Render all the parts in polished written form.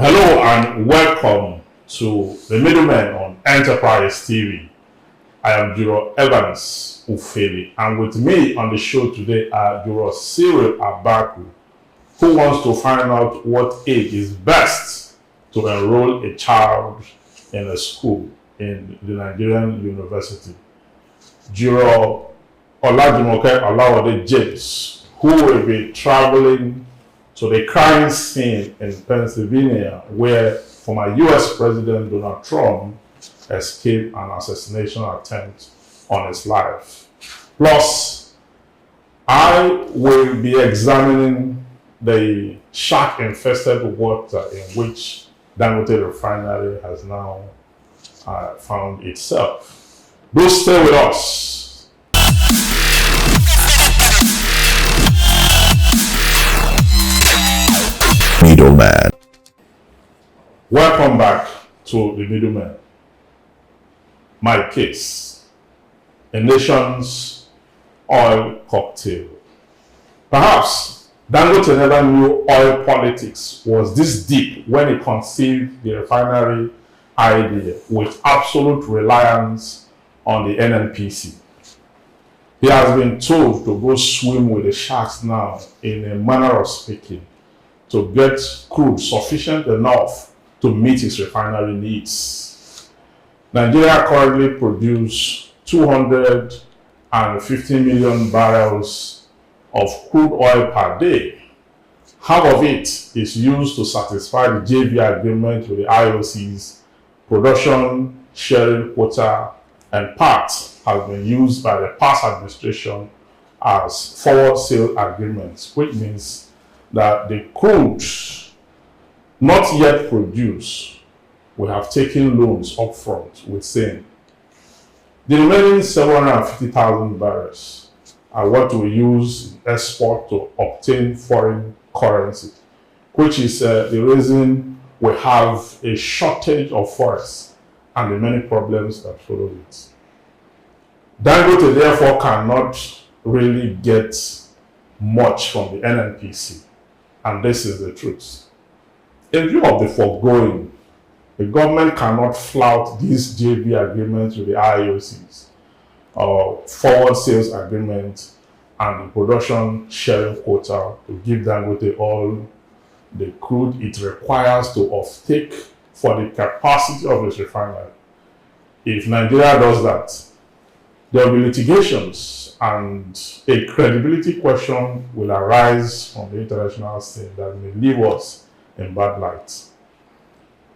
Hello and welcome to The Middleman on Enterprise TV. I am Juro Evans Ufeli, and with me on the show today are Juro Cyril Abaku, who wants to find out what age is best to enroll a child in a school in the Nigerian university. Juro Olajumoke Olawode James, who will be traveling to the crime scene in Pennsylvania, where former US President Donald Trump escaped an assassination attempt on his life. Plus, I will be examining the shark-infested water in which Dangote Refinery has now found itself. Do stay with us. Middleman. Welcome back to The Middleman. My case, a nation's oil cocktail. Perhaps Dangote never knew oil politics was this deep when he conceived the refinery idea with absolute reliance on the NNPC. He has been told to go swim with the sharks now, in a manner of speaking, to get crude sufficient enough to meet his refinery needs. Nigeria currently produces 250 million barrels of crude oil per day. Half of it is used to satisfy the JV agreement with the IOC's production sharing quota, and part has been used by the past administration as forward sale agreements, which means that the crude not yet produced, we have taken loans up front with saying the remaining 750,000 barrels are what we use in export to obtain foreign currency, which is the reason we have a shortage of forex and the many problems that follow it. Dangote therefore cannot really get much from the NNPC. And this is the truth. In view of the foregoing, the government cannot flout these JV agreements with the IOCs, or forward sales agreements, and the production sharing quota to give Dangote all the crude it requires to offtake for the capacity of its refinery. If Nigeria does that, there will be litigations and a credibility question will arise from the international scene that may leave us in bad light.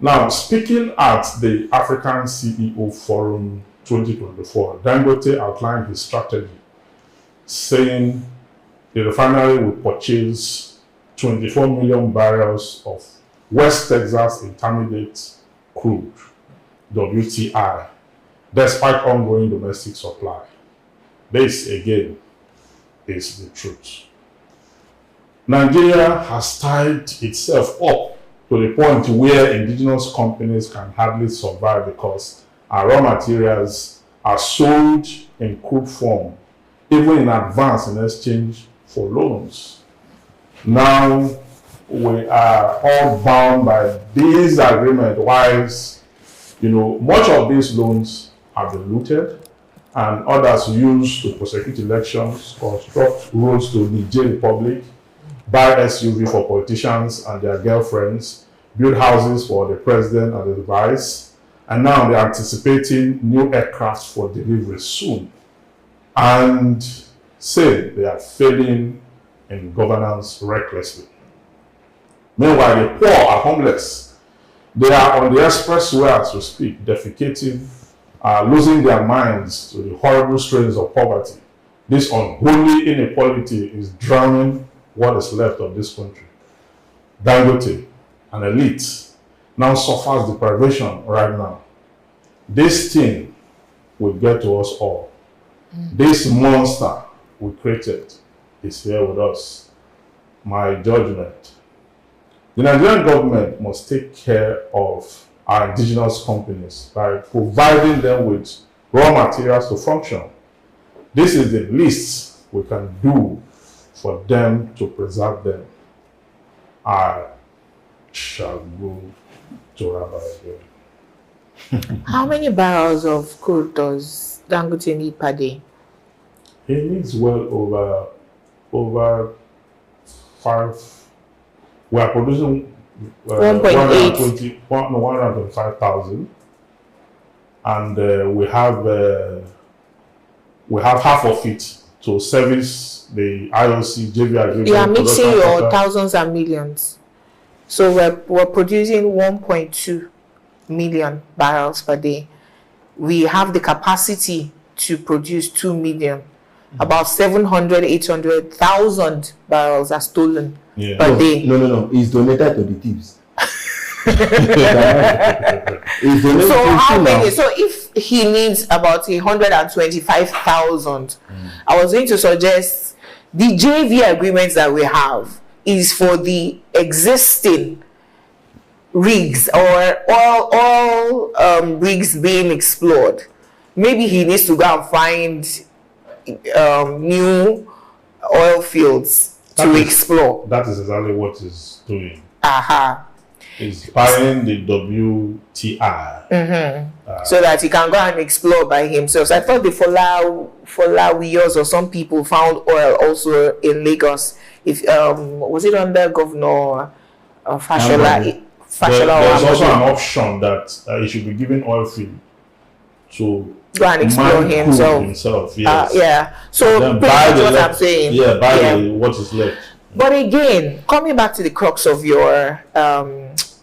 Now, speaking at the African CEO Forum 2024, Dangote outlined his strategy, saying the refinery will purchase 24 million barrels of West Texas Intermediate crude, WTI, despite ongoing domestic supply. This, again, is the truth. Nigeria has tied itself up to the point where indigenous companies can hardly survive because our raw materials are sold in crude form, even in advance in exchange for loans. Now, we are all bound by these agreements, whilst, much of these loans have been looted, and others used to prosecute elections, construct roads to Niger Republic, buy SUV for politicians and their girlfriends, build houses for the president and the vice, and now they're anticipating new aircraft for delivery soon, and say they are failing in governance recklessly. Meanwhile, the poor are homeless. They are on the expressway as we speak, defecating, losing their minds to the horrible strains of poverty. This unholy inequality is drowning what is left of this country. Dangote, an elite, now suffers deprivation right now. This thing will get to us all. This monster we created is here with us. My judgment. The Nigerian government must take care of our indigenous companies by providing them with raw materials to function. This is the least we can do for them to preserve them. I shall go to Raba as well. How many barrels of crude does Dangote need per day? He needs well over 5. We are producing 1.8. 125,000, and we have half of it to service the IOC JV agreement. You are mixing production your contract. thousands and millions. So we're producing 1.2 million barrels per day. We have the capacity to produce 2 million. About 700, 800,000 barrels are stolen per day. No. It's donated to the thieves. It's donated So to how now. many? So if he needs about 125,000, I was going to suggest the JV agreements that we have is for the existing rigs or all rigs being explored. Maybe he needs to go and find new oil fields to explore. That is exactly what he's doing. Aha. He's buying the WTI. So that he can go and explore by himself. So I thought the Folawiyos or some people found oil also in Lagos. If was it under Governor Fashola? There's also an option that he should be given oil field to go and explore mine crude himself. Yes. Yeah. So Then pretty buy much the what left- I'm saying. buy what is left. But again, coming back to the crux of your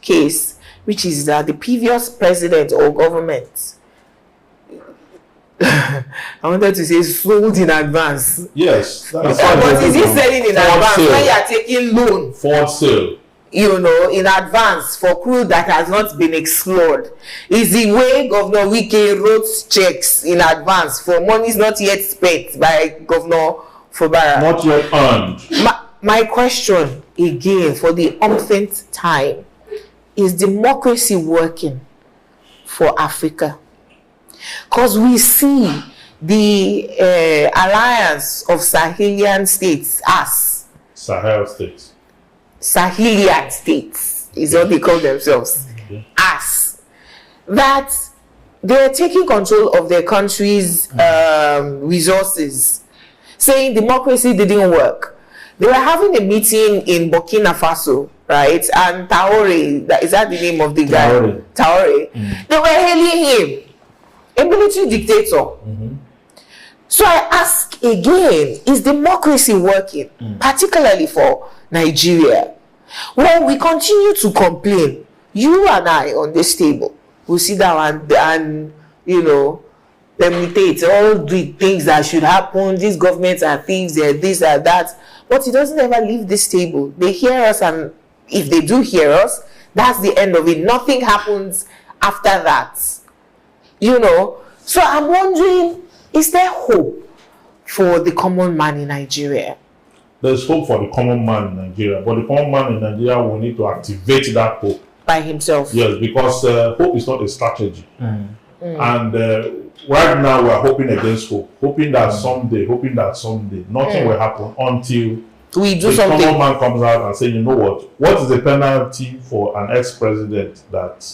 case, which is that the previous president or government, I wanted to say sold in advance. Yes. That is But is he selling in Forward advance sale. when you are taking loan, Forward sale. in advance for crude that has not been explored? Is the way Governor Wike wrote checks in advance for monies not yet spent by Governor Fubara? Not yet earned. My question again for the umpteenth time, is democracy working for Africa? Because we see the alliance of Sahelian states as Sahel states. Sahelian states is what they call themselves, as that they're taking control of their country's resources, saying democracy didn't work. They were having a meeting in Burkina Faso, right? And Traoré, is that the name of the guy? Traoré. They were hailing him, a military dictator. So I ask again, is democracy working, particularly for Nigeria? Well, we continue to complain. You and I on this table will sit down and permutate all the things that should happen. These governments are thieves, they're this or that. But it doesn't ever leave this table. They hear us, and if they do hear us, that's the end of it. Nothing happens after that. So I'm wondering, is there hope for the common man in Nigeria? There's hope for the common man in Nigeria, but the common man in Nigeria will need to activate that hope. By himself? Yes, because hope is not a strategy. And right now we are hoping against hope, hoping that someday, nothing will happen until we do the something. common man comes out and says, you know what is the penalty for an ex-president that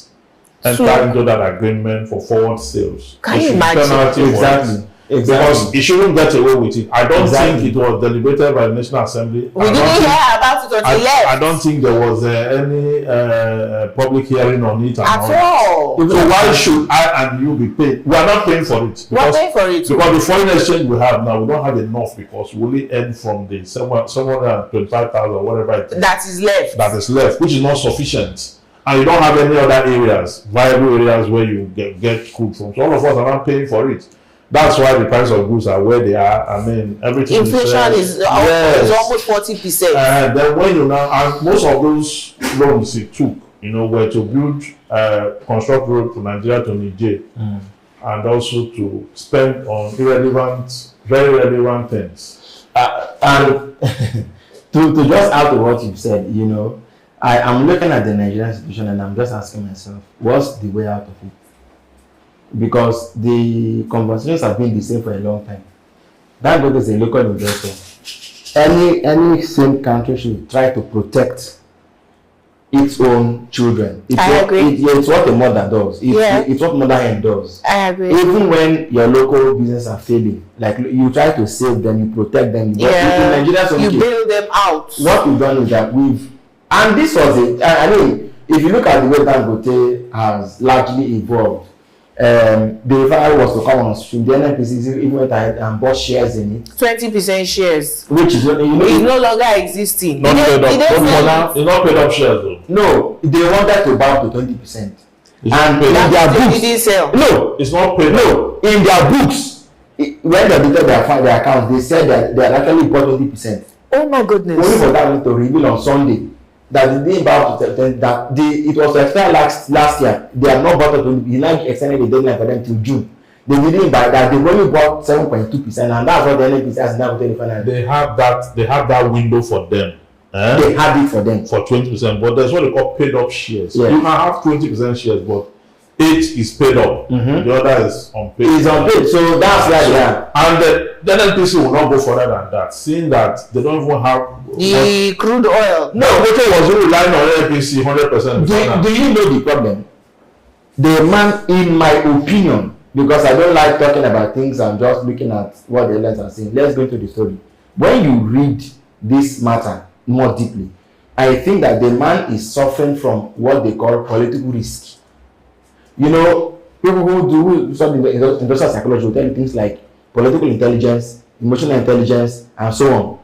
entered into that agreement for forward sales? Can There you should be imagine? penalty for it. Because he shouldn't get away with it. I don't think it was deliberated by the National Assembly. We didn't hear about it until left. I don't think there was any public hearing on it At all. So why should I and you be paid? We are not paying for it. We're paying for it. Because the foreign exchange we have now, we don't have enough, because we only earn from the 725,000, whatever it is. That is left. That is left, which is not sufficient. And you don't have any other areas, viable areas where you get crude from. So all of us are not paying for it. That's why the price of goods are where they are. I mean, everything. Inflation is almost 40%. Then when you now, and most of those loans he took, were to build, construct road from Nigeria to Niger, and also to spend on very irrelevant things. And to just add to what you've said, I am looking at the Nigerian situation and I'm just asking myself, what's the way out of it? Because the conversations have been the same for a long time. That God is a local investor. Any same country should try to protect its own children. I agree. It's what a mother does. It's what mother hen does. I agree. Even when your local business are failing, like you try to save them, you protect them. But in Nigeria, you bail them out. What we've done is that and this was it. I mean, if you look at the way Dangote has largely evolved, the refinery was to come on stream. The NNPC even went ahead and bought shares in it. 20% shares. Which is it's no longer existing. It's not paid up shares though. No, they wanted to buy up to 20%. And in their books, didn't sell. No, it's not paid. No, in their books, when they did their accounts, they said that they had actually bought 20%. Oh my goodness! Only for that to reveal on Sunday that they didn't buy up to it was expired last year. They had not bought up to. He now extended the deadline for them till June. They didn't buy that. They only bought 7.2%, and that's what the NNPC has now taken finally. They have that window for them. They had it for them for 20%, but there's what they call paid up shares. Yeah. You can have 20% shares, but 8 is paid up. The other is unpaid. It's unpaid, so that's where they are. And the NNPC will not go further than that, seeing that they don't even have the crude oil. No, Dangote was relying on NNPC 100%. Do you know the problem? The man, in my opinion, because I don't like talking about things, I'm just looking at what the headlines are saying. Let's go into the story. When you read this matter more deeply, I think that the man is suffering from what they call political risk. You know, people who study industrial psychology will tell you things like political intelligence, emotional intelligence, and so on.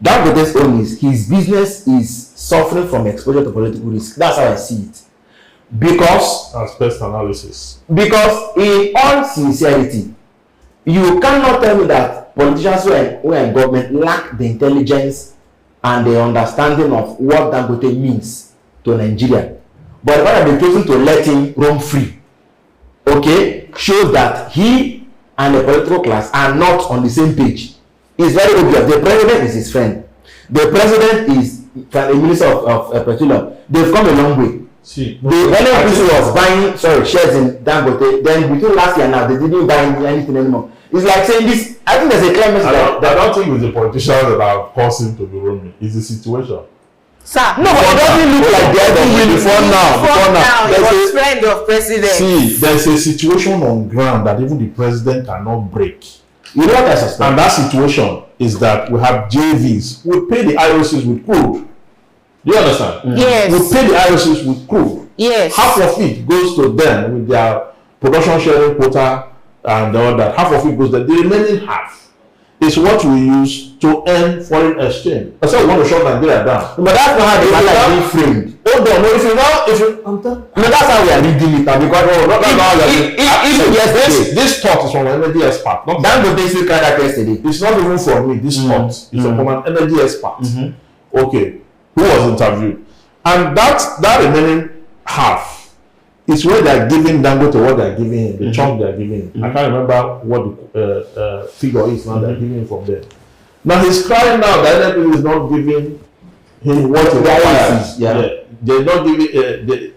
Dangote's own is his business is suffering from exposure to political risk. That's how I see it. Because that's best analysis. Because in all sincerity, you cannot tell me that politicians who are in government lack the intelligence and the understanding of what Dangote means to Nigeria. But the fact that they've chosen to let him roam free, okay, shows that he and the political class are not on the same page. It's very obvious. The president is his friend. The president is the minister of petroleum. They've come a long way. See, the NNPC was buying shares in Dangote. Then between last year and now, they didn't buy anything anymore. It's like saying this. I think there's a clear message. I don't think it's the politicians that have caused him to be roaming. It's the situation. Sir, no, but it doesn't look like the other way before now. He was friend of president. See, there's a situation on ground that even the president cannot break. You know what I suspect? And that situation is that we have JVs. We pay the IOCs with crude. Do you understand? Yes. We pay the IOCs with crude. Yes. Half of it goes to them with their production sharing quota and all that. Half of it goes there. The remaining half is what we use to earn foreign exchange. That's why we want to shut Nigeria down. But that's not how the matter is being framed. Hold on, that's how we are reading it now, because even this thought is from an energy expert. Dangote still carried that yesterday. It's not even from me. This thought is from an energy expert. Okay, who was interviewed, and that remaining half is where they are giving Dangote what they are giving him, the chunk they are giving him. I can't remember what the figure is now. They are giving him from there. Now he's crying now that NNPC is not giving him what he requires. They're not giving.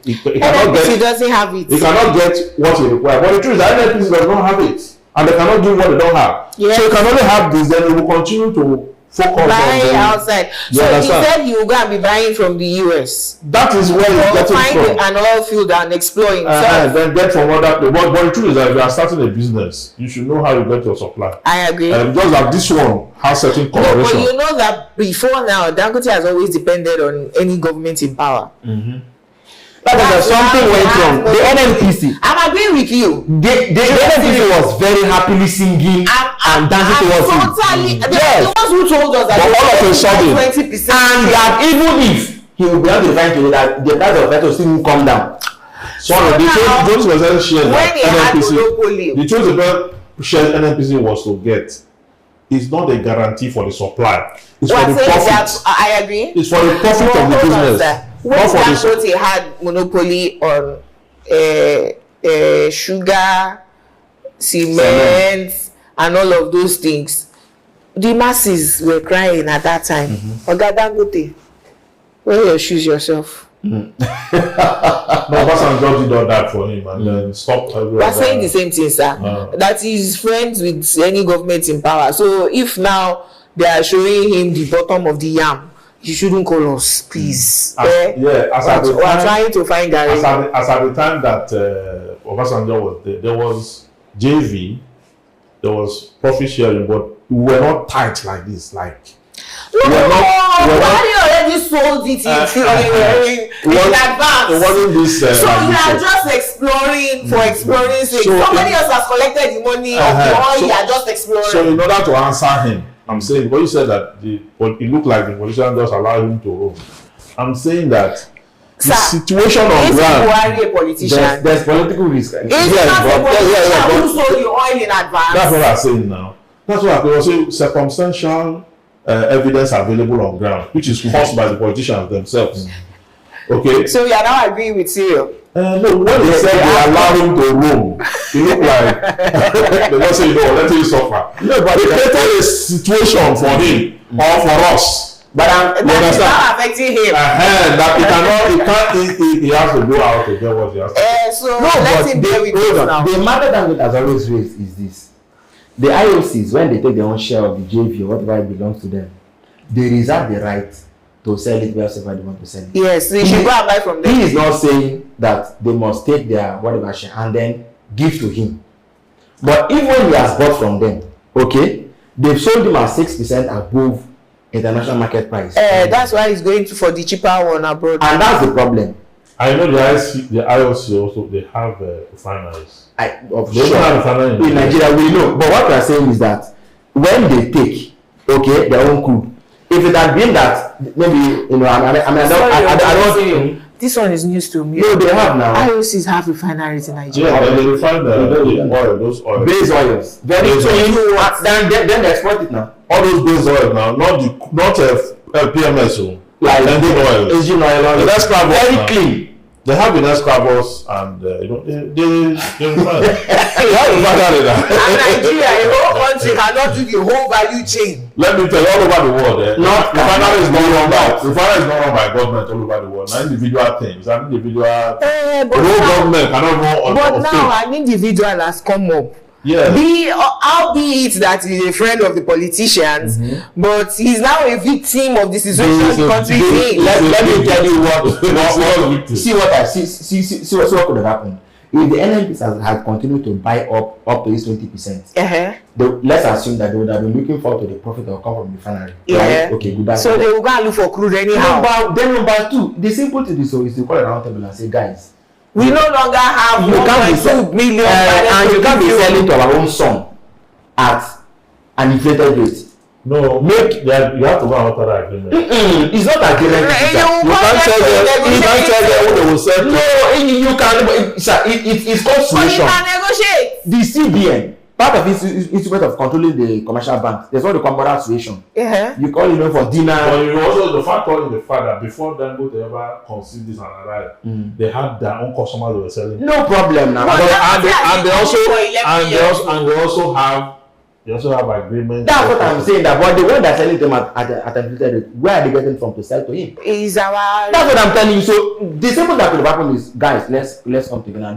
He cannot get. He doesn't have it. He cannot get what he requires. But the truth is that NNPC does not have it, and they cannot give what they don't have. Yes. So he can only have this. Then he will continue to focus buying outside. So he said he will go and be buying from the US. That is where he's getting from. Find an oil field and explore himself. Then get from other people. But the truth is that if you are starting a business, you should know how you get your supply. I agree. Just like this one has certain correlation. No, but you know that before now, Dangote has always depended on any government in power. That something went wrong. The NNPC. I'm agreeing with you. The NNPC was very happily singing and dancing towards him. Totally. Yes. The ones who told us that all of a sudden 20%. And that even if he will be able to find today that the price of petrol still will come down. So the 20% share that NNPC, the 20% share NNPC was to get is not a guarantee for the supply. It's for the profit. I agree. It's for the profit of the business. When Dangote had monopoly on sugar, cement, and all of those things, the masses were crying at that time. Oga Dangote, wear your shoes yourself. No, Obasanjo did all that for him and then stopped everyone. We're saying the same thing, sir. That he's friends with any government in power. So if now they are showing him the bottom of the yam, you shouldn't call us, please. As at the we're time, trying to find Gary. as at the time that Obasanjo was there was JV, there was profit sharing, but we were not tight like this. Like Why you already sold it in advance? It wasn't this. So like you are this, just exploring for exploring sake. So Somebody else has collected the money of the oil, you are just exploring. So in order to answer him, I'm saying, but you said that it looked like the politician just allowed him to roam. I'm saying that the situation on ground. Buhari a politician? There's political risk. It's not a politician who sold the oil in advance. That's what I'm saying now. That's what I'm saying. Circumstantial evidence available on ground, which is caused by the politicians themselves. Okay. So you are now agreeing with Cyril? No, when they said they allowed him to roam, it looked like they don't say, no, let him suffer. No, but they created a situation for him or for us. But that is not affecting him. He has to go out to get what he has to do. So let him bear with us now. The matter that has always raised is this. The IOCs, when they take their own share of the JV or whatever belongs to them, they reserve the right to sell it wherever they want to sell it. Yes, they should go and buy from them. He is not saying that they must take their whatever share and then give to him. But even when he has bought from them, okay, they've sold him at 6% above international market price. That's why he's going for the cheaper one abroad. And that's the problem. I know the IOC also, they have refineries. In Nigeria, we know. But what we are saying is that when they take, okay, their own crude, if it had been that, maybe, I don't. This one is news to me. No, they have now. IOCs have refineries in Nigeria. Yeah, they refine those oils. Base oils. Very soon, then they export it now. All those base oils now, not PMS, like engine oil. Engine oil. That's very clean. They have the scrubbers and they refine. And Nigeria, a whole country cannot do the whole value chain. Let me tell you, all over the world, refinery is not run by government all over the world. It's an individual thing. It's an individual. The whole government cannot run on. But now an individual has come up. Yeah. Albeit that he's a friend of the politicians, but he's now a victim of the situation the country is in. Let me tell you what. See what could have happened. If the NNPs had continued to buy up to this 20%, let's assume that they would have been looking forward to the profit that will come from the refinery. Yeah. Right? Okay, goodbye. So they will go and look for crude anyhow. Number two, the simple thing is to call a round table and say, guys, we no longer have 1.2 million and you can't be selling to our own son at an inflated rate. No, you have to go and author agreement. It's not agreement. You can't tell them what they will sell. No, you can. It's called solution. You can negotiate. The CBN, part of its instrument of controlling the commercial banks, there's what they call moral suasion. You call for dinner. But you also the fact that before Dangote ever conceived this and arrived, they had their own customers they were selling. No problem now. They also have agreements. That's what I'm saying. But the one that's selling them at a filtered rate, where are they getting from to sell to him? Is our. That's what I'm telling you. So the simple that could have happened is, guys, let's come together.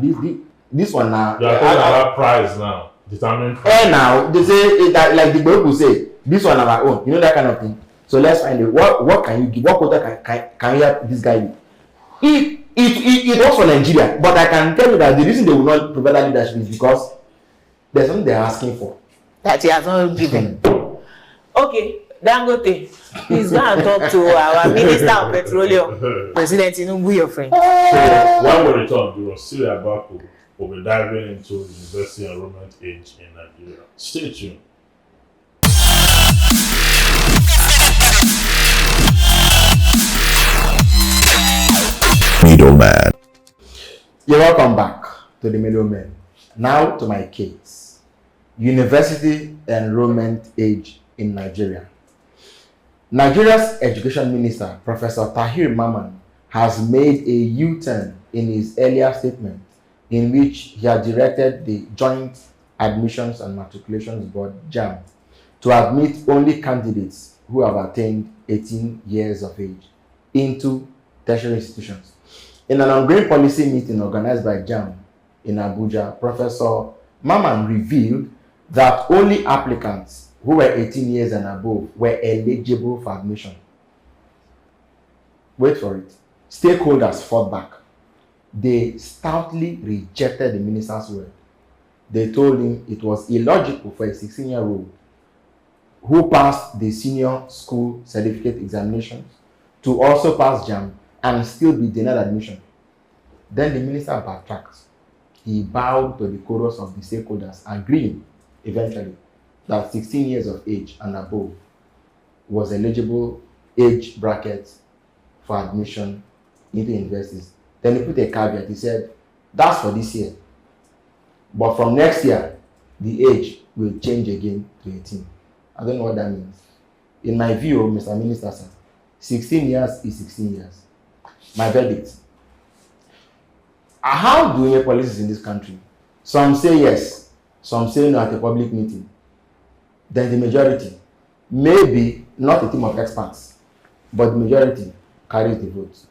This one now. You are talking about price now. Determining price. Now they say that, like the people say, this one our own. You know that kind of thing. So let's find it. What can you give? What quota can you help this guy with? It was for Nigeria, but I can tell you that the reason they will not provide that leadership is because there's something they're asking for. That he has not given. Okay, Dangote, please go and talk to our Minister of Petroleum, President Tinubu, your friend. So when we return, we will see about we'll be diving into the university enrollment age in Nigeria. Stay tuned. Middleman. You're welcome back to the Middleman. Now to my case. University enrollment age in Nigeria. Nigeria's Education Minister, Professor Tahir Mamman, has made a U-turn in his earlier statement in which he had directed the Joint Admissions and Matriculations Board, JAM, to admit only candidates who have attained 18 years of age into tertiary institutions. In an ongoing policy meeting organized by JAM in Abuja, Professor Mamman revealed that only applicants who were 18 years and above were eligible for admission. wait for it, stakeholders fought back. They stoutly rejected the minister's word. They told him it was illogical for a 16-year-old who passed the senior school certificate examinations to also pass JAM and still be denied admission. Then the minister backtracked. He bowed to the chorus of the stakeholders, agreeing eventually that 16 years of age and above was eligible age bracket for admission into universities. Then he put a caveat. He said, that's for this year. But from next year, the age will change again to 18. I don't know what that means. In my view, Mr. Minister, sir, 16 years is 16 years. My verdict. How do we make policies in this country? Some say yes, some say no at a public meeting. Then the majority, maybe not a team of experts, but the majority carries the vote.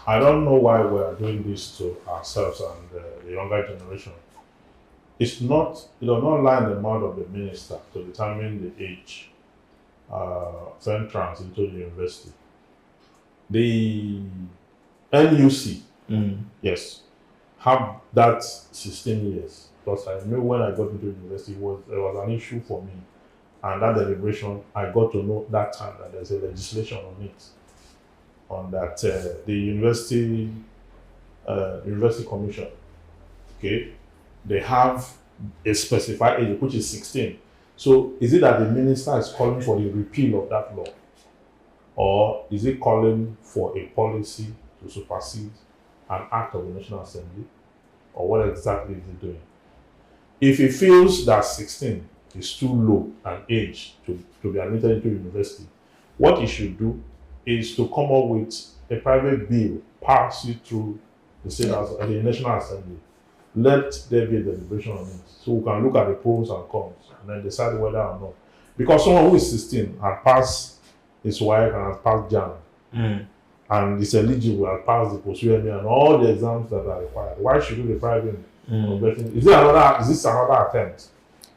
I don't know why we are doing this to ourselves and the younger generation. It does not lie in the mouth of the minister to determine the age for entrance into the university. The NUC, yes, have that 16 years. Because I know when I got into university, it was an issue for me. And that deliberation, I got to know that time that there's a legislation on it. On that, the University Commission, okay, they have a specified age, which is 16. So is it that the minister is calling for the repeal of that law? Or is it calling for a policy to supersede an act of the National Assembly? Or what exactly is he doing? If he feels that 16 is too low an age to be admitted into university, what he should do is to come up with a private bill, pass it through the State House and the National Assembly. Let there be a deliberation on it, so we can look at the pros and cons and then decide whether or not. Because someone who is 16 had passed his wife and has passed JAM, and is eligible and passed the post-UME and all the exams that are required, why should we deprive him of getting? Is this another attempt?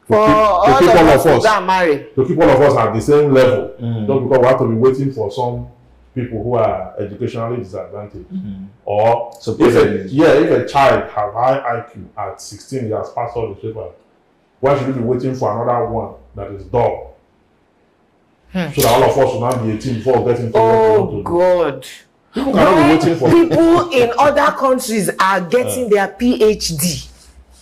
For all of us to go and marry. To keep all of us at the same level, not because we have to be waiting for some people who are educationally disadvantaged. Or if a child have high IQ at 16, he has passed all the papers, why should we be waiting for another one that is dull? So that all of us will not be 18 before getting to Oh God. People cannot be waiting for people in other countries are getting their PhD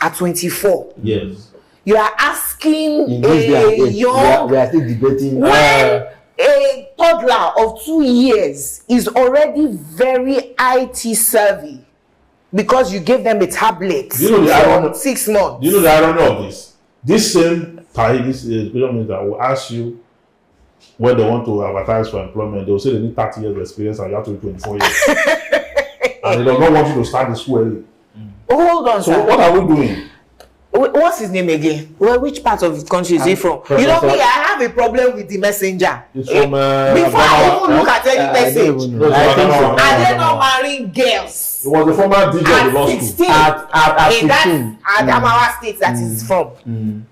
at 24. Yes. You are asking In this day and a age, young we are still debating. when a toddler of 2 years is already very IT savvy because you gave them a tablet for 6 months. Do you know the irony of this? This same minister will ask you when they want to advertise for employment, they will say they need 30 years of experience and you have to be 24 years. And they do not want you to start the school early. Hold on, So sir. what are we doing? What's his name again? Well, which part of the country is he from? Professor. You know me, I have a problem with the messenger. It's from Before I even look at any message, I think so. are they not marrying girls? It was the former DJ of the At law 16, school. At in that 16. Adamawa state that is from.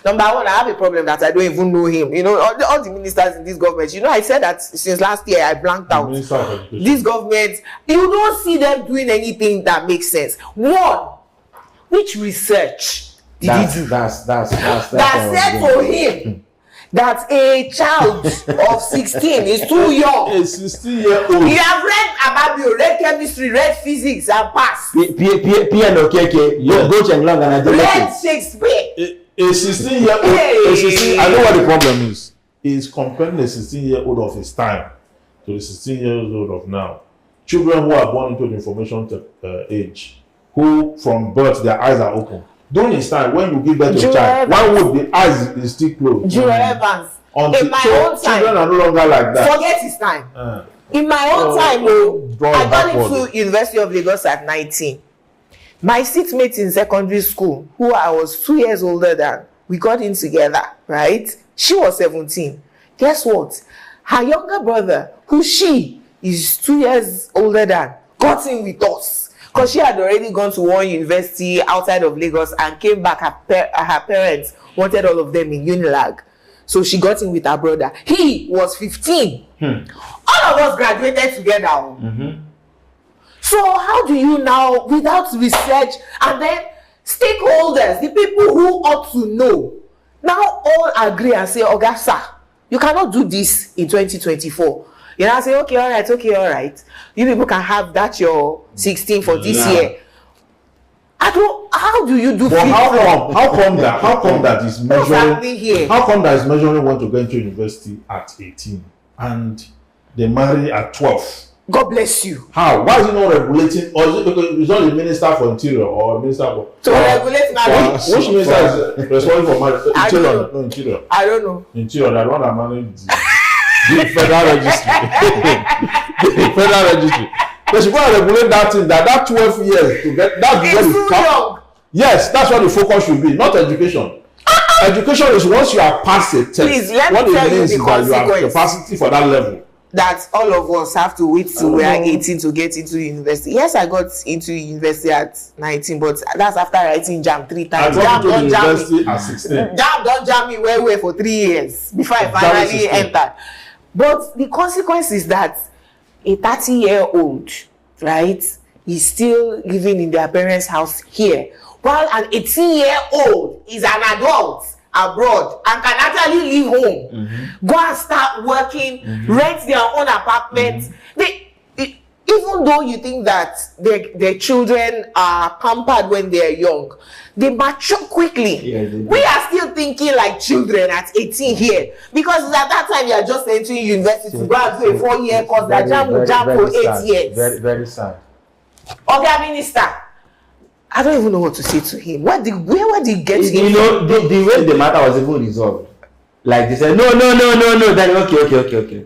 Number one, I have a problem that I don't even know him. You know, all the ministers in this government, you know, I said that since last year I blanked out. Minister of Education. This government, you don't see them doing anything that makes sense. One, which research did he do? That's That said to him that a child of 16 is too young. A 16-year-old. You have read Ababio, read chemistry, read physics and passed. PNOKK, Yes. go check long and I do Read Shakespeare. A 16-year-old. Hey. I know what the problem is. He's comparing the 16-year-old of his time to the 16-year-old of now. Children who are born into the information age, who from birth their eyes are open. During his time, when you give birth to a child, why would the eyes is still closed? Jura Evans. In my own children time, are no longer like that. forget his time. In my own time, draw I got backward. into University of Lagos at 19. My seatmate in secondary school, who I was 2 years older than, we got in together, right? She was 17. Guess what? Her younger brother, who she is 2 years older than, got in with us. Because she had already gone to one university outside of Lagos and came back. Her parents wanted all of them in Unilag. so she got in with her brother. He was 15. All of us graduated together. So how do you now, without research, and then stakeholders, the people who ought to know, now all agree and say, Oga, sir, you cannot do this in 2024. You know, I say, okay, all right. You people can have that your 16 for this year. How do you do? But how come that is measuring? Here? How come that is measuring want to go into university at 18 and they marry at 12? God bless you. How? Why is it not regulating? Or is it because it's not the minister for interior or minister for regulate marriage? Which minister is responsible for marriage? Interior, no interior. I don't know. Interior, that one that manage the federal registry. The federal registry. They should go and regulate that thing. That 12 years to get that's it's too young. Yes, that's what the focus should be, not education. Education is once you are past a test. Please, let what me it tell you means the is that you have consequence. capacity for that level. That all of us have to wait till we are 18 to get into university. Yes, I got into university at 19, but that's after writing JAM 3 times. I got into jam university me. at 16. JAM don't jam me well for 3 years before I finally entered. But the consequence is that a 30-year-old, right, is still living in their parents' house here, while an 18-year-old is an adult abroad and can actually leave home, go and start working, rent their own apartment. Even though you think that their children are pampered when they're young, they mature quickly. Yeah, we are still thinking like children at 18 here, because at that time you are just entering university to go and do a 4-year course that jam for 8 years. Very, very sad. Oga Minister, I don't even know what to say to him. Where did he get him? You know, the way the matter was even resolved, like they said, no. Then okay.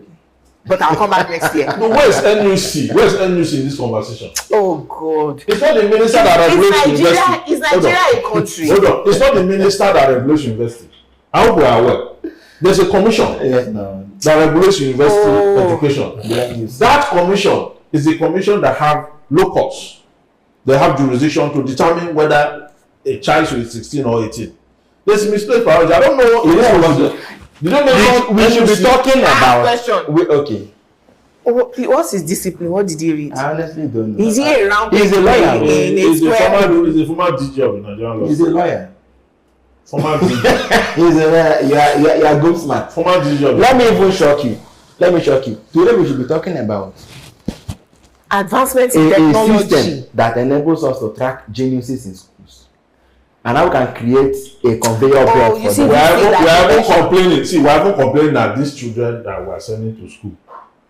But I'll come back next year. No, where's NUC? Where's NUC in this conversation? Oh God! It's not the minister that regulates university. Is Nigeria a country? Hold on. It's not the minister that regulates university. I hope we are aware. There's a commission that regulates university education. Yes. That commission is the commission that have locus. They have jurisdiction to determine whether a child is 16 or 18. There's a mistake priority. I don't know. We should be talking about. Question. Okay. What's his discipline? What did he read? I honestly don't know. Is he around? He's a lawyer. He's a former DG of the Nigerian law. He's a lawyer. Former DG. He's a lawyer. You are good smart. Former DG of. Let me even shock you. Today we should be talking about advancements in a technology system that enables us to track geniuses in schools, and how we can create a conveyor belt for them. We are even complaining. See, we are even complaining that these children that we are sending to school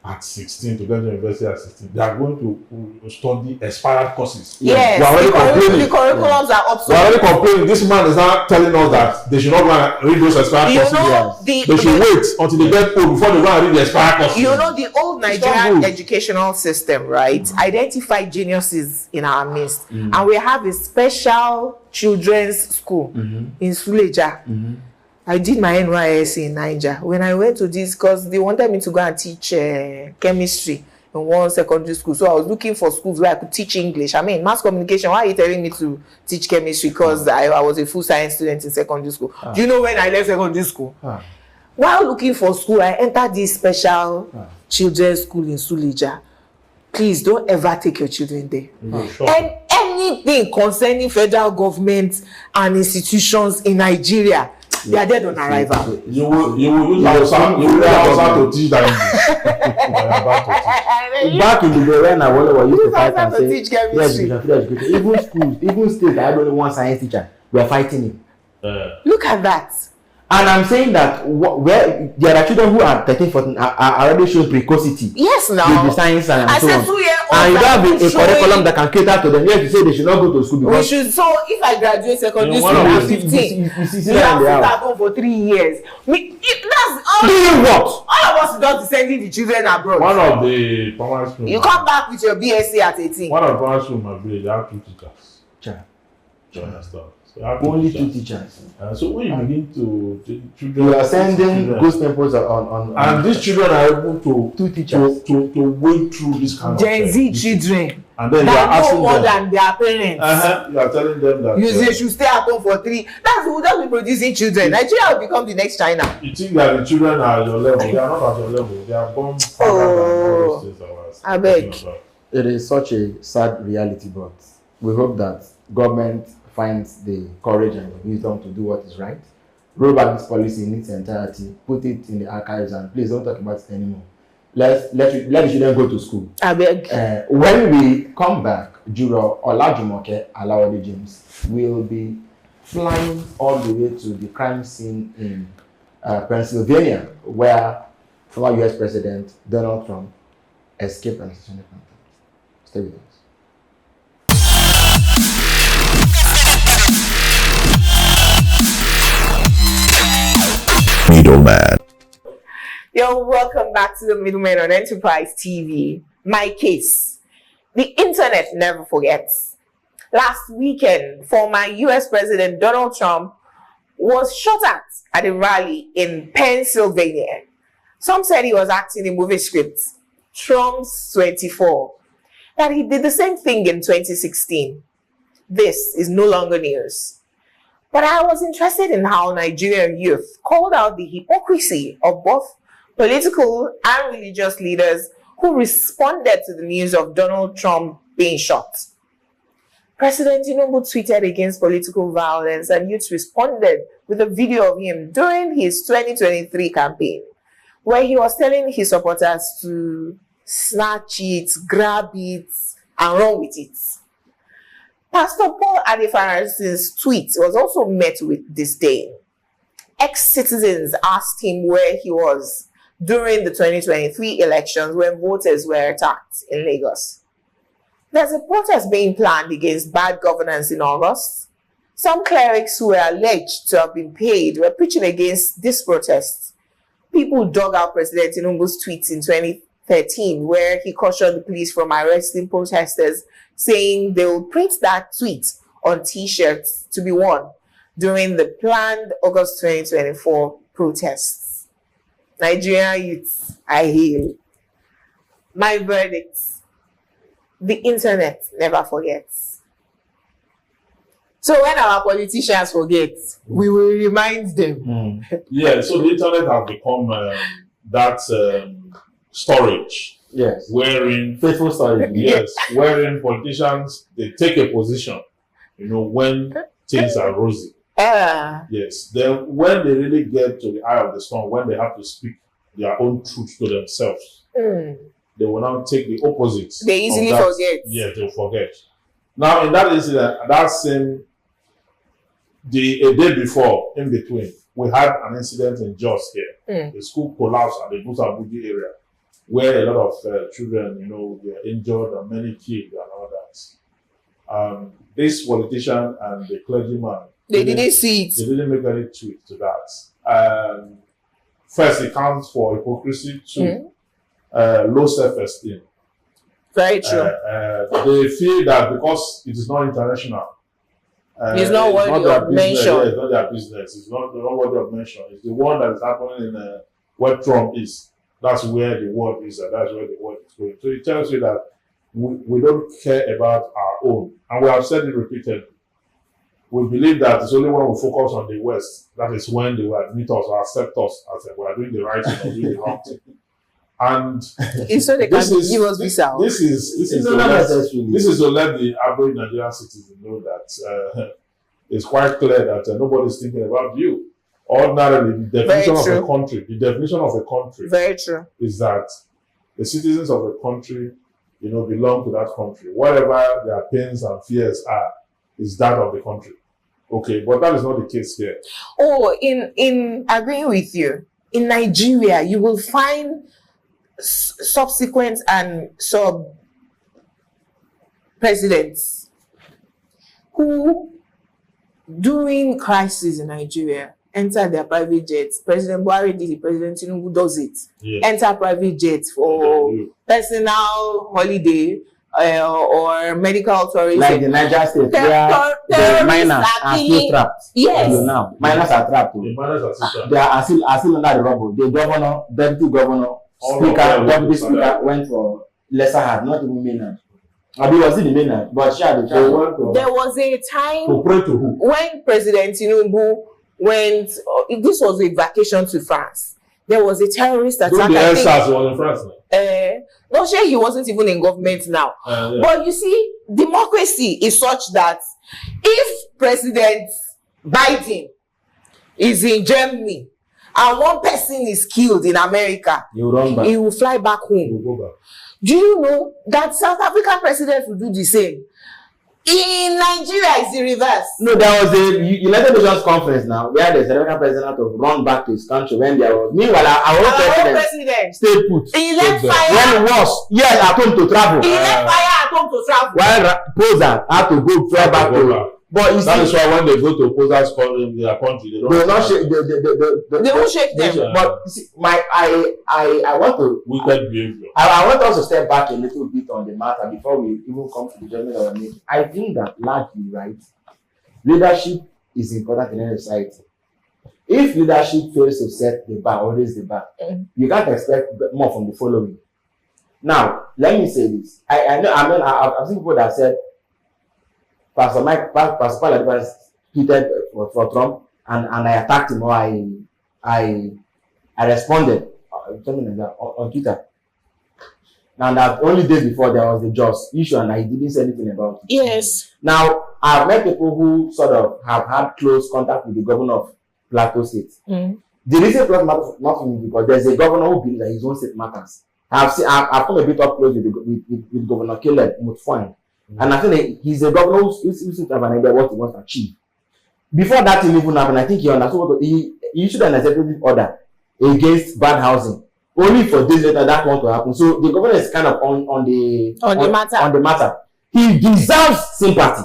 at 16 to get to university at 16, they are going to study expired courses. Yes, we are already complaining. The curriculums are obsolete. We are already complaining. This man is now telling us that they should not go and read those expired courses. They should wait until they get old before they go and read the expired courses. You know, the old Nigerian educational system, right, identified geniuses in our midst. And we have a special children's school in Suleja. I did my NYSC in Niger. When I went to this, because they wanted me to go and teach chemistry in one secondary school. So I was looking for schools where I could teach English. I mean, mass communication, why are you telling me to teach chemistry? Because I was a full science student in secondary school. Do you know when I left secondary school? While looking for school, I entered this special children's school in Suleja. Please don't ever take your children there. And anything concerning federal government and institutions in Nigeria, they are dead on arrival. You will use Hausa to teach that English. Back in the day when I used to fight and say, teach chemistry. Yes, even schools, even states, I had only one science teacher. We are fighting him. Look at that. And I'm saying that where there are children who are 13, 14 are already showing precocity. Yes, now. With the science and so on. 2-year-olds and you don't have a curriculum that can cater to them. You have to say they should not go to school because we should. So if I graduate secondary school at 15, you have to sit at home for 3 years. That's all. Doing what? All of us don't sending the children abroad. One of the primary school. You come back with your BSc at 18. One of the primary school in my village, they have 2 teachers. You understand? So only 2 teachers. So when you begin to you are sending ghost temples on and these children are able to 2 teachers to wade through this kind Gen of Z children. And then you are that know asking more them. than their parents. You are telling them that You should stay at home for 3. That's who will be producing children. Nigeria will become the next China. you think that the children are at your level. They are not at your level. They are born farther than all those things that was I beg. talking about. It is such a sad reality, but we hope that government finds the courage and the wisdom to do what is right. Roll back this policy in its entirety, put it in the archives, and please don't talk about it anymore. Let the children go to school. I beg. When we come back, Juro Olajumoke Alawade James will be flying all the way to the crime scene in Pennsylvania, where former US President Donald Trump escaped an assassination attempt. Stay with us. Middleman. Yo, welcome back to the Middleman on Enterprise TV. My case. The internet never forgets. Last weekend, former US President Donald Trump was shot at a rally in Pennsylvania. Some said he was acting a movie script, Trump's 24, that he did the same thing in 2016. This is no longer news. But I was interested in how Nigerian youth called out the hypocrisy of both political and religious leaders who responded to the news of Donald Trump being shot. President Tinubu tweeted against political violence, and youths responded with a video of him during his 2023 campaign, where he was telling his supporters to snatch it, grab it, and run with it. Pastor Paul Adefaras's tweet was also met with disdain. Ex-citizens asked him where he was during the 2023 elections when voters were attacked in Lagos. There's a protest being planned against bad governance in August. Some clerics who were alleged to have been paid were preaching against this protest. People dug out President Tinubu's tweets in 2013, where he cautioned the police from arresting protesters, saying they will print that tweet on T-shirts to be worn during the planned August 2024 protests. Nigerian youths, I hail. My verdict: the internet never forgets. So when our politicians forget, we will remind them. Yeah, so the internet has become that storage. Yes. Wherein Faithful story. yes, wherein politicians they take a position, when things are rosy. Yes. Then when they really get to the eye of the storm, when they have to speak their own truth to themselves, they will now take the opposite. They easily of that. forget. Yeah, they'll forget. Now in that incident, that same a day before, in between, we had an incident in Jos here. The school collapsed at the Busabuji area, where a lot of children, were injured and many killed and all that. This politician and the clergyman, They didn't see it. they didn't make any tweet to that. First, it counts for hypocrisy. Two, low self-esteem. Very true. They feel that because it is not international, It's not worthy their of business. mention. Yeah, it's not their business. It's not worthy of mention. It's the one that is happening in where Trump is. That's where the world is, and that's where the world is going. So it tells you that we don't care about our own. And we have said it repeatedly. We believe that it's only when we focus on the West, that is when they will admit us or accept us as we are doing the right thing or doing the wrong thing. And It's so they can give us visa. this is to let the average Nigerian citizen know that it's quite clear that nobody's thinking about you. Ordinarily, the definition of a country Very true. is that the citizens of a country, belong to that country. Whatever their pains and fears are, is that of the country. Okay, but that is not the case here. Oh, in agreeing with you, in Nigeria, you will find subsequent and sub presidents who, during crisis in Nigeria, enter their private jets. President Buhari did it, President Tinubu does it. Yes. Enter private jets for personal holiday or medical tourism. Like the Niger State, where the miners are still trapped. Yes. Now, miners are trapped. The miners are still They are still under the rubble. The governor, deputy governor, All speaker, of them deputy went speaker went for lesser hard, not even mainland. Abi was it the mainland? But she had the They went to, There was a time to pray to who? when President Tinubu went, this was a vacation to France. There was a terrorist attack. During the I think, SARS was in France now. no, sure, he wasn't even in government now. Yeah. But you see, democracy is such that if President Biden is in Germany and one person is killed in America, You run back. he will fly back home. We'll go back. Do you know that South African president will do the same? In Nigeria, it's the reverse. No, there was a United Nations conference now where the South African president had to run back to his country when there was. Meanwhile, our own president stayed put. He left Good fire. When it was, yes, at home to travel. He left fire at home to travel. While Posa had to go fly back Go to. back. But you That is see, why when they go to opposers in their country, they don't. they will not shake. They won't shake them. But you see, I want to. Wicked behavior. I want us to step back a little bit on the matter before we even come to the judgment that we're making. I think that largely, right, leadership is important in any society. If leadership fails to set the bar or raise the bar, you can't expect more from the following. Now, let me say this. I've seen people that said Pastor Paul tweeted for Trump, and I attacked him, or I responded something like that on Twitter. Now that only days before there was the Jos issue, and I didn't say anything about it. Yes. Now I've met people who sort of have had close contact with the governor of Plateau State. The reason Plateau matters not for me because there's a governor who believes that his own state matters. I've come a bit up close with Governor Caleb Mutfwine. And I think that he's a governor who seems to have an idea what he wants to achieve. Before that thing even happened, I think he understood he issued an executive order against bad housing. Only for days later that want to happen. So the governor is kind of on the matter. He deserves sympathy.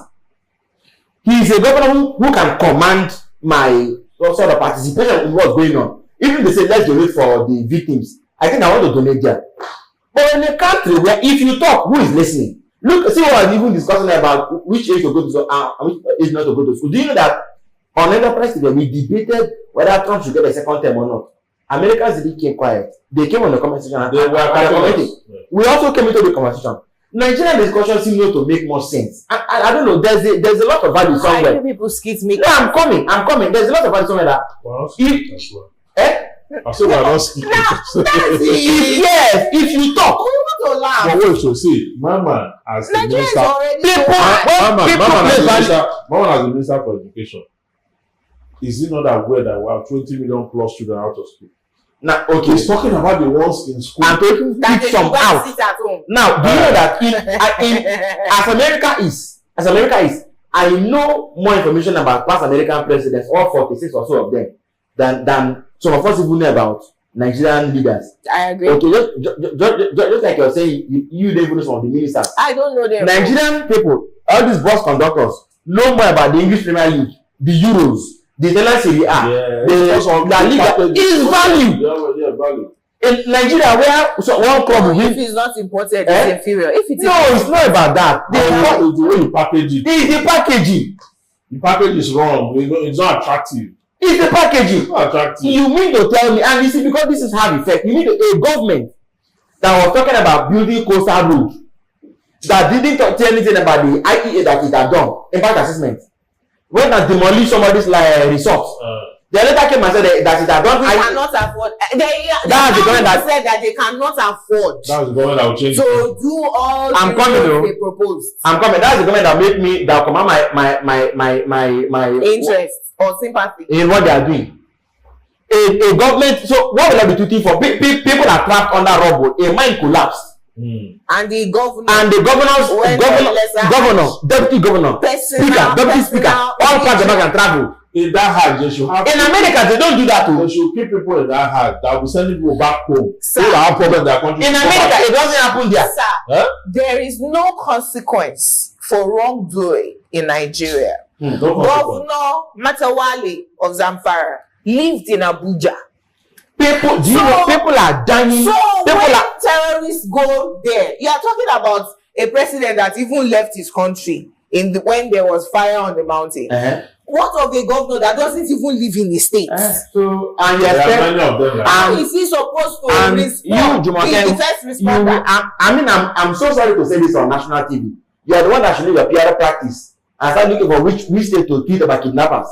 He is a governor who can command my sort of participation in what's going on. Even they say let's donate for the victims, I think I want to donate there. But in a country where if you talk, who is listening? Look, see what I'm even discussing about which age to go to school and which age not to go to school. Do you know that on Enterprise today we debated whether Trump should get a second term or not? Americans didn't keep quiet. They came on the conversation and they were commenting. We also came into the conversation. Nigerian discussion seems not to make more sense. I don't know. There's a lot of value somewhere. Why do people skit me? No, I'm coming. There's a lot of value somewhere that. I say we are not speaking. Yes, if you talk. We want to laugh. But wait, so see, Mama as the Nigeria is minister. already Mama as the minister for education. Is it not aware that we have 20 million plus children out of school? Now, okay. He's talking about the ones in school. I'm taking that pick some out. sit at home. Now, do you know that as America is, I know more information about past American presidents, all 46 or so of them, than some of us even know about Nigerian leaders. I agree. Okay, just like you're saying, you don't even know some of the ministers. I don't know them. Nigerian people, all these bus conductors, know more about the English Premier League, the Euros, the Italian Serie A, the La Liga. Is value. Yeah, value. In Nigeria, where one club If it's not imported, it's inferior. If it is, no, it's not about that. It's the way you package it. It's the packaging. The package is wrong. It's not attractive. It's the packaging. It's not attractive. You mean to tell me, and you see, because this is have effect, you need a government that was talking about building coastal road that didn't tell anything about the IEA that it had done, impact assessment. When I demolished somebody's resort. The later came and said that it had done. We cannot afford. That's the government that said that they cannot afford. That's the government that will change. So do all I'm coming, the they proposed. I'm coming. That's the government that make me that command my Interest or sympathy in what they are doing. A government. So what will I be tweeting for? People are trapped under rubble. A mine collapsed. And the governor deputy governor, speaker, deputy speaker, all pack the bag and travel. In that hard, they should have. In America, they don't do that too. They should keep people in that hard. That will send people back home. Sir, they have problem in their country. In America, it doesn't happen there. Sir, there is no consequence for wrongdoing in Nigeria. No Governor Matawale of Zamfara lived in Abuja. People are dying. So terrorists go there, you are talking about a president that even left his country when there was fire on the mountain. What of a governor that doesn't even live in the state? So and there are many of them. How is he supposed to respond? He's the first responder. I'm so sorry to say this on national TV. You are the one that should leave your PR practice and start looking for which state to treat about kidnappers.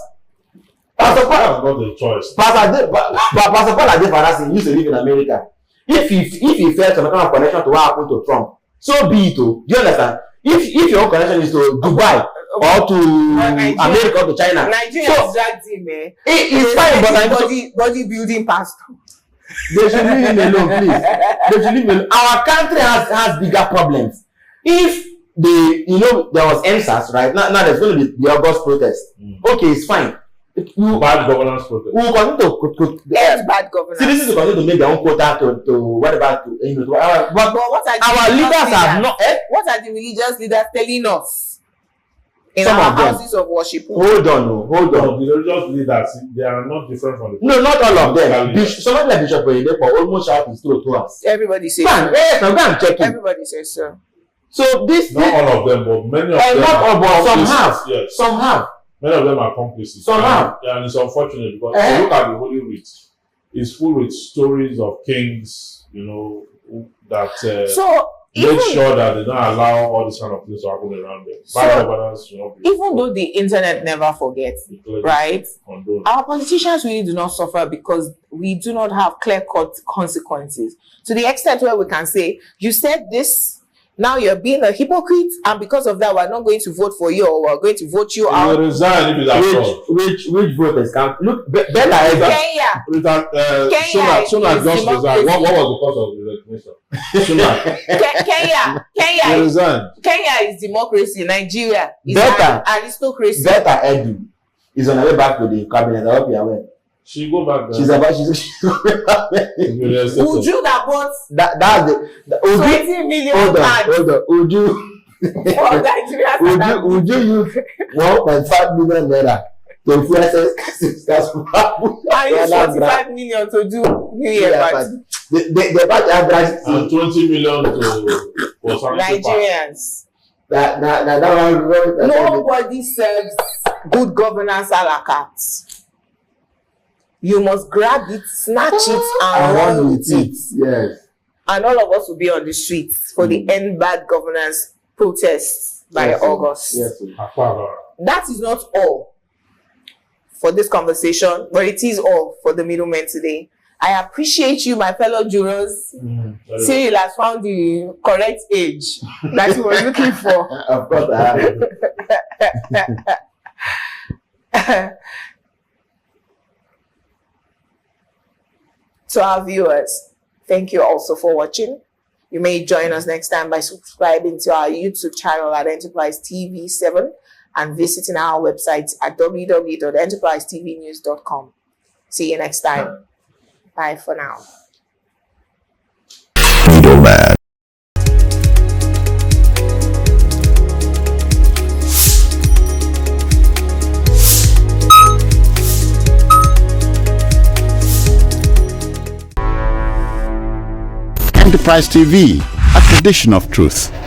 Pastor Paul, not the choice. Pastor Paul Adefarasi used to live in America. If he felt some kind of connection to what happened to Trump, so be it. Do you understand? If your connection is to Dubai or to America or to China, Nigeria is dragged him, eh? It's fine, but bodybuilding pastor. They should leave him alone, please. They should leave him alone. Our country has bigger problems. If there was NSAS, right? Now there's going to be the August protest. Okay, it's fine. Bad governance protest. We will continue to bad governance. Citizens will continue to make their own quota to whatever but what are our leaders have not. What are the religious leaders telling us in Some our of them. houses of worship? Hold on. The religious leaders, they are not different from the. No, not all of them. Somebody like Bishop Oyedepo almost shout his throat to us. Everybody says Man, so. go and check it. Everybody says so. So this Not all of them, but many of them. not all, but some have. Yes. Some have. Many of them are accomplices. Some have. And it's unfortunate because if you look at the Holy Writ, it's full with stories of kings, that So make sure that they don't allow all this kind of things to happen around them. Bad governance, even though the internet never forgets, right? Condone. Our politicians really do not suffer because we do not have clear-cut consequences. To the extent where we can say, you said this, now you're being a hypocrite, and because of that, we're not going to vote for you, or we're going to vote you out. You resign if it's Which voters can look Bella Kenya. Sooner just resign. What was the cause of the resignation? Kenya is democracy. Nigeria is aristocracy. Beta Edu is on her way back to the cabinet. I hope you are aware. She go back there. She's Uju that bought that's the 20 million hold cards on. Uju for Nigeria. Uju used 1.5 million naira to influence that's I use 45 million to do New Year party. The party average and 20 million for Nigerians. That one. Nobody serves good governance a la carte. You must grab it, snatch it, and run with it. Yes. And all of us will be on the streets for the end bad governance protests by August. Yes. That is not all for this conversation, but it is all for the middlemen today. I appreciate you, my fellow jurors. Cyril has found the correct age that he was looking for. Of course, I have. To our viewers, thank you also for watching. You may join us next time by subscribing to our YouTube channel at Enterprise TV 7 and visiting our website at www.enterprisetvnews.com. See you next time. Bye for now. Middleman. Enterprise TV, a tradition of truth.